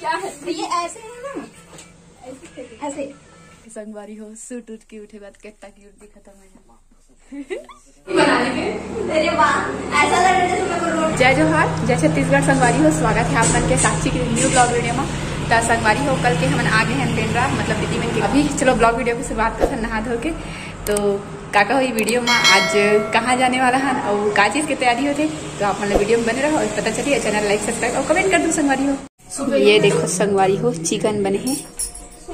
क्या है ये ऐसे है ना, ऐसे संगवारी हो सूट उठ के उठे बाद कितना क्यूट दिखा था मैंने बनाने के। अरे वाह, ऐसा लग रहा है। जय जोहार, जय छत्तीसगढ़। संगवारी हो स्वागत है आप मन के साक्षी के न्यू ब्लॉग वीडियो में। तो संगवारी हो कल के हम आगे हैं पेंड्रा मतलब दीदी मन के अभी चलो ब्लॉग वीडियो की शुरुआत कर नहा धो के। तो काका हुई वीडियो में आज कहाँ जाने वाला है और का चीज़ की तैयारी होते तो आप मतलब वीडियो में बने रहो और पता चलिए। चैनल लाइक सब्सक्राइब और कमेंट कर दो संगवारी हो। ये देखो संगवारी हो चिकन बने हैं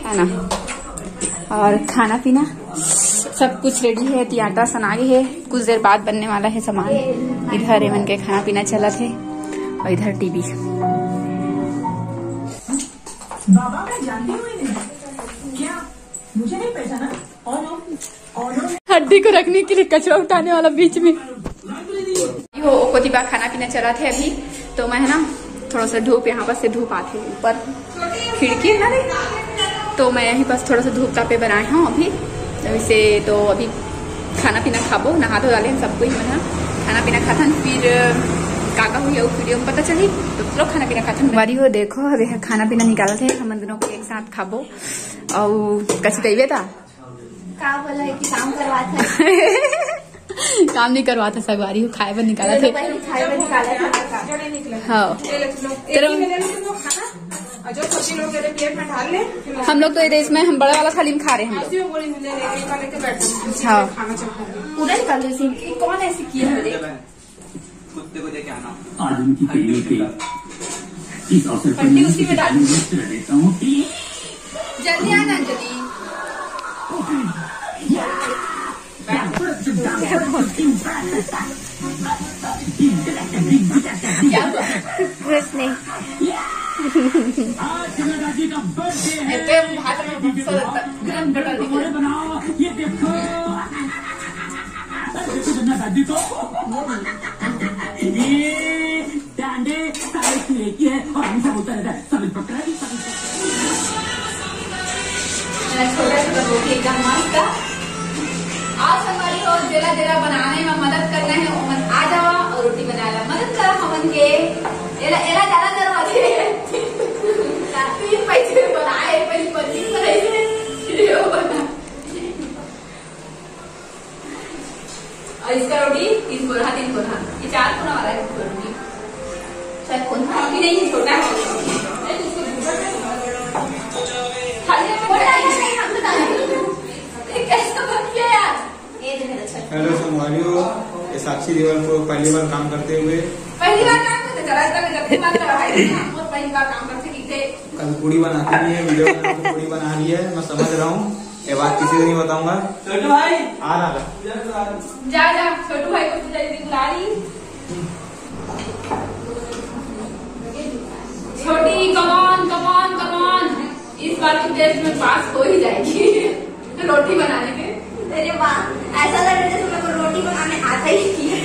है ना, और खाना पीना सब कुछ रेडी है। आटा सना गए है, कुछ देर बाद बनने वाला है सामान। इधर एमन के खाना पीना चला थे और इधर टीवी। बाबा मैं जानती हूँ क्या, मुझे नहीं पहचाना। हड्डी को रखने के लिए कचरा उठाने वाला बीच में हो। कोतिबा खाना पीना चला थे अभी। तो मैं है ना थोड़ा सा धूप यहाँ पर से धूप आते ऊपर खिड़की है ना, तो मैं यहीं पास थोड़ा सा धूप तापे बनाए हूँ अभी वैसे। तो अभी खाना पीना खाबो, नहा धो डाले सब कोई मैं खाना पीना खाता फिर काका हुई उस वीडियो में पता चली। तो चलो खाना पीना खाता हमारी हो। देखो अभी खाना पीना निकाला थे हम दोनों को एक साथ खाबो और कच कही था का बोला है कि काम करवाता काम नहीं करवाता सगवारी हो, खाए पर निकाला थे। हाँ हम लोग तो ये देश में हम बड़ा वाला थाली में खा रहे हैं। हाँ पूरा निकाल दो। कौन ऐसी किया है कुत्ते को देके आना। आज उनकी पहली पे इस अवसर पर मैं उसी में डाल देता हूँ। जल्दी आना अंजलि। कुछ नहीं। आज दादी का बर्थडे है, बनाओ ये देखो दादी को डांडे लेती है और हमेशा बोलता रहता है सब पकड़ा छोटा छोटा रोटी एकदम मस्त। आज हमारी हो जरा जरा बनाने में मदद करना है ओमन आ जावा और रोटी बनाना मदद करा हमन के। एला एला ज्यादा दरवाजे 3 पैसे बनाए पहले 25 पैसे बना। और इसका रोटी 3 कोना ये 4 कोना वाला है रोटी। शायद कोना भी नहीं छोटा है। हेलो संगवारियों, ये साक्षी दीवार को पहली बार काम करते हुए पहली बार काम करते कल पूड़ी बनाती भी है, वीडियो बना के पूड़ी बना रही है। मैं समझ रहा हूँ ये बात किसी को नहीं बताऊंगा। छोटू भाई आ रहा जा छोटू भाई को बुला रही। छोटी कमान इस बार तो टेस्ट में पास हो ही जाएगी रोटी बनाने में। अरे वाह, ऐसा लग रहा है जैसे मेरे को रोटी बनाने आता ही नहीं है।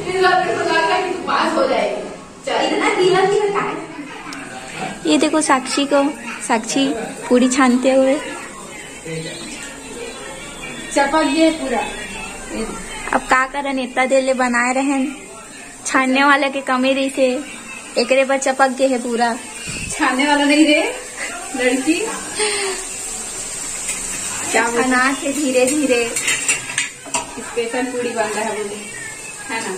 इस बार मेरे को लग रहा है कि तू पास हो जाएगी। चल इतना गीला गीला है। ये देखो साक्षी पूरी छानते हुए चपक गया पूरा। अब का करन इतना देर ले बनाए रहे छानने वाले के कमी रही से एकरे पर चपक गए है पूरा। छानने वाला नहीं रे लड़की, क्या बना थे धीरे धीरे। स्पेशल पूरी बन रहा है बोले है ना।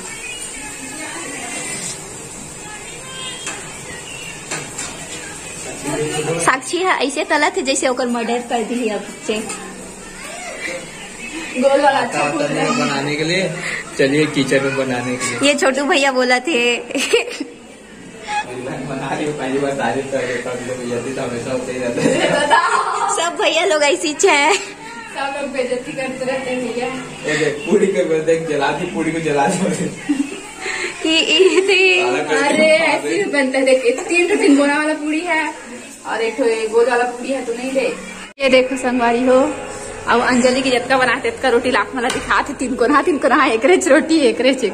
साक्षी है ऐसे तला थे जैसे ओकर मर्डर कर दी है। अब से गोल वाला अच्छा बनाने के लिए चलिए किचन में बनाने के लिए। ये छोटू भैया बोला थे बना रही पहली बार तारीफ कर देता हूँ, हमेशा होते ही रहता है। सब भैया लोग ऐसी है, सब लोग बेइज्जती करते रहते हैं भैया। पूरी को जलाती, पूड़ी को जला अरे ऐसे बनता है। देखिए 3 गोला वाला पूड़ी है और एक गोल वाला पूड़ी है तो नहीं दे। ये देखो संगवारी हो अब अंजलि की जतका बनाते का रोटी लाख वाला दिखाते 3 कोना एकरेच रोटी एकरेच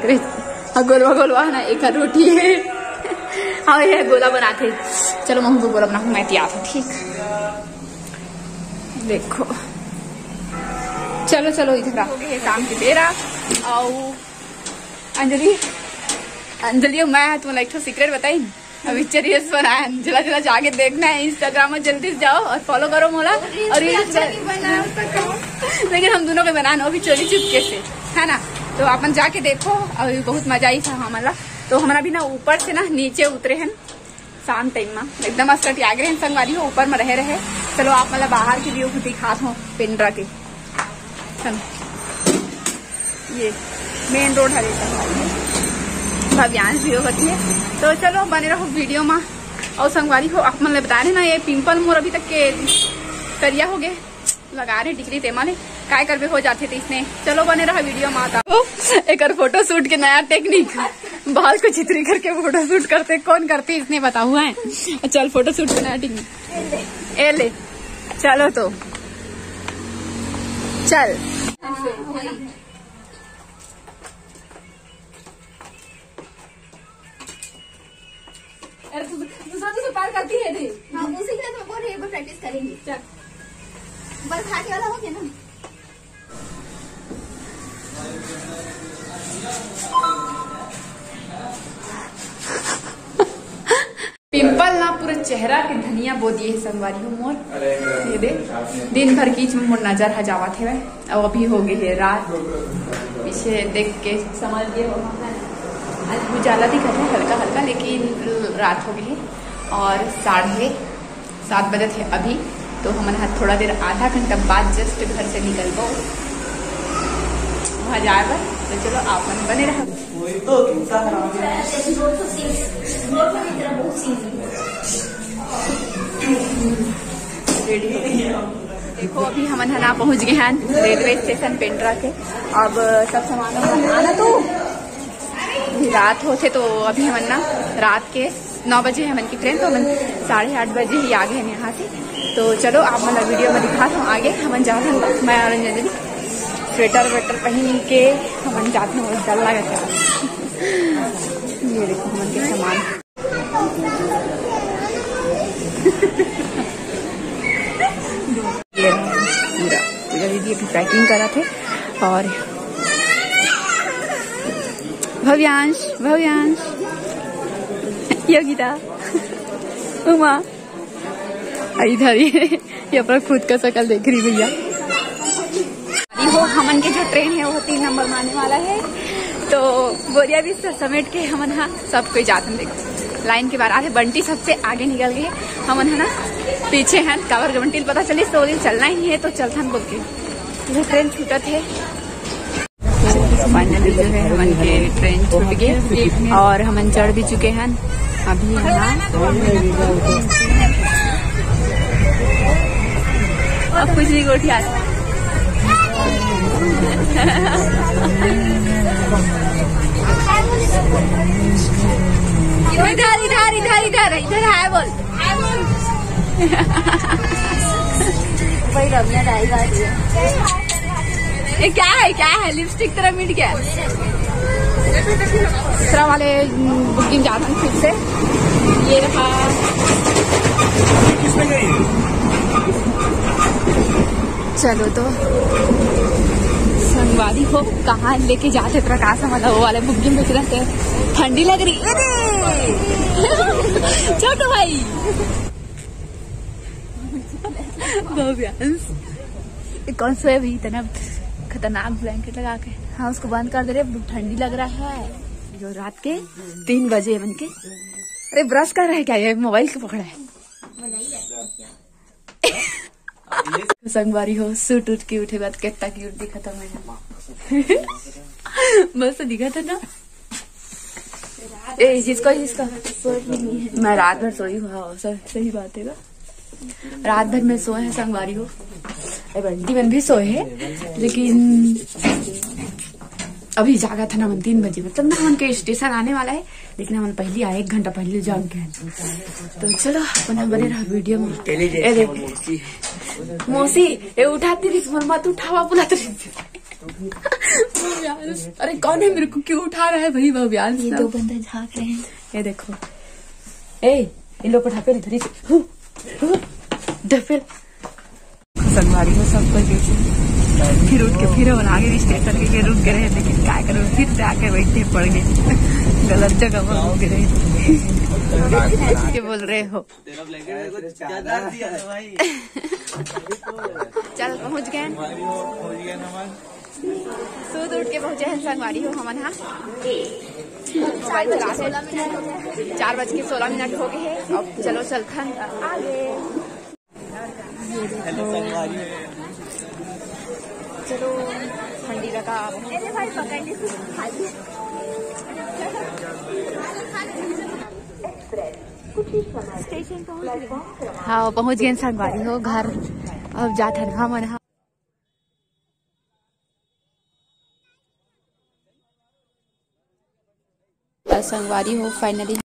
गोलवा ना एक रोटी है। हाँ ये गोला बनाते। चलो मैं हमको गोला बना मैं तैयार हूँ। ठीक देखो चलो इधर आ गए काम की बेरा। और अंजलि मैं तुम्हें एक सीक्रेट बताई अभी रील्स बनाए जला जला जाके देखना है इंस्टाग्राम में, जल्दी से जाओ और फॉलो करो मोला। और लेकिन हम दोनों को बनाना अभी चोरी चुपके से, है ना। तो अपन जाके देखो, अभी बहुत मजा आई था हमारा। तो हमारा भी ना ऊपर से ना नीचे उतरे हैं शाम टाइम में, एकदम अस्कट आ गए हैं संगवारी हो, ऊपर में रहे। चलो आप मतलब बाहर की व्यू दिखा दो पेंड्रा के। ये मेन रोड है भव्यांश भी होती है। तो चलो बने रहो वीडियो में। और संगवारी हो आप मतलब बता रहे ना, ये पिंपल मोर अभी तक के करिया हो गए, लगा रहे डिग्री तेमा ने काय करबे हो जाते थे इसने। चलो बने रहा वीडियो में। आता एक फोटो शूट के नया टेक्निक, बाल को चित्री करके फोटो शूट करते, कौन करते इसने बता हुआ है। चल फोटो शूट के नया टेक्निक ए ले, चलो तो चल। दूसरा पार करती है रे। हाँ उसी के लिए तो बोल रही है, प्रैक्टिस करेंगे। चल बस खाने वाला हो गया ना। पिंपल ना पूरा चेहरा के धनिया बो दिए संगवारी हो मोर। ये दे दिन भर कीच में मोर नजर हजावा थे। अब अभी हो गई है रात, पीछे देख के समझ गए हो। आज उजाला दिखा है हल्का हल्का, लेकिन रात हो गई है और 7:30 बजे थे अभी। तो हमारे थोड़ा देर आधा घंटा बाद जस्ट घर से निकल गो वहाँ जाए। तो चलो आप बने रहो। देखो अभी हम ना पहुँच गए हैं रेलवे स्टेशन पेंड्रा के। अब सब सामान आना तो रात होते, तो अभी हम ना रात के 9 बजे हमन की ट्रेन, तो हम 8:30 बजे ही आ गए हैं यहाँ से। तो चलो आप मतलब वीडियो में दिखा दो आगे हमन जाते हैं। मैं और अंजलि स्वेटर वेटर पहन के हमन जाते हैं, डर लगा था। ये देखो हमन के सामान पूरा पूजा दीदी अभी पैकिंग करा थे। और भव्यांश योगिता उमा इधर ये अपना खुद का शकल देख रही भैया। वो हमन के जो ट्रेन है वो 3 नंबर में आने वाला है। तो बोरिया भी समेट के हमन हाँ सब कोई जाते हैं। देखो लाइन के बाहर बंटी सबसे आगे निकल गए, हमन है ना पीछे हैं। कावर बंटी पता चली तो दिन चलना ही है तो चलता बोल के ट्रेन छूटा थे। फाइनली जो है हमन के ट्रेन छूट गए और हमन चढ़ भी चुके हैं अभी यहाँ। अब कुछ नहीं गोठी आज इधर है बोल भाई रमिया डाएगा। ये क्या है लिपस्टिक तरह मिट गया। दूसरा वाले बुकिंग जाता हूँ फिर से। ये रहा चलो तो संगवारी हो कहाँ लेके जाते प्रकाश वाला वो वाले बुकिंग बेच रहे थे। ठंडी लग रही छोटो भाई कौन सा है भाई इतना खतरनाक ब्लैंकेट लगा के। हाँ उसको बंद कर दे रहे, ठंडी लग रहा है। जो रात के 3 बजे बन के। अरे ब्रश कर रहे क्या, ये मोबाइल के पकड़ा है। संगवारी हो सूट उठ के उठे बाद कितना क्यूट दिखा था मैंने। बस दिखा था ना। जिसका मैं रात भर सोई हुआ, सही बात है। रात भर में सोए हैं संगवारी हो। बंटी मन भी सोए है, लेकिन अभी जागा था ना मन 3 बजे, मतलब ना मन के स्टेशन आने वाला है, लेकिन हम पहले आए 1 घंटा पहले जान के। तो चलो अपन बने रहा वीडियो में। मौसी ये उठाती रही मत उठावा बुला। अरे कौन है, मेरे को क्यों उठा रहा है भाई भव्यांश? ये 2 बंदे झाँक रहे हैं। ये देखो इन लोग ढापे इधर ढपेल संगवारी हो सब कोई फिर उठ के फिर हम आगे स्टेशन के रुक गए रहे, लेकिन क्या करूँ फिर से आके बैठे पड़ गए, गलत जगह पर रुक गए। बोल रहे हो चल पहुँच गए, सूद उठ के पहुँचे हैं संगवारी हो हमन। हाँ 4:16 हो गए हैं। अब चलो चलखन आगे। चलो ठंडी लगा स्टेशन पहुँच गए। हाँ पहुँच गए संगवारी हो घर। अब जात हन हमन। संगवारी हो फाइनली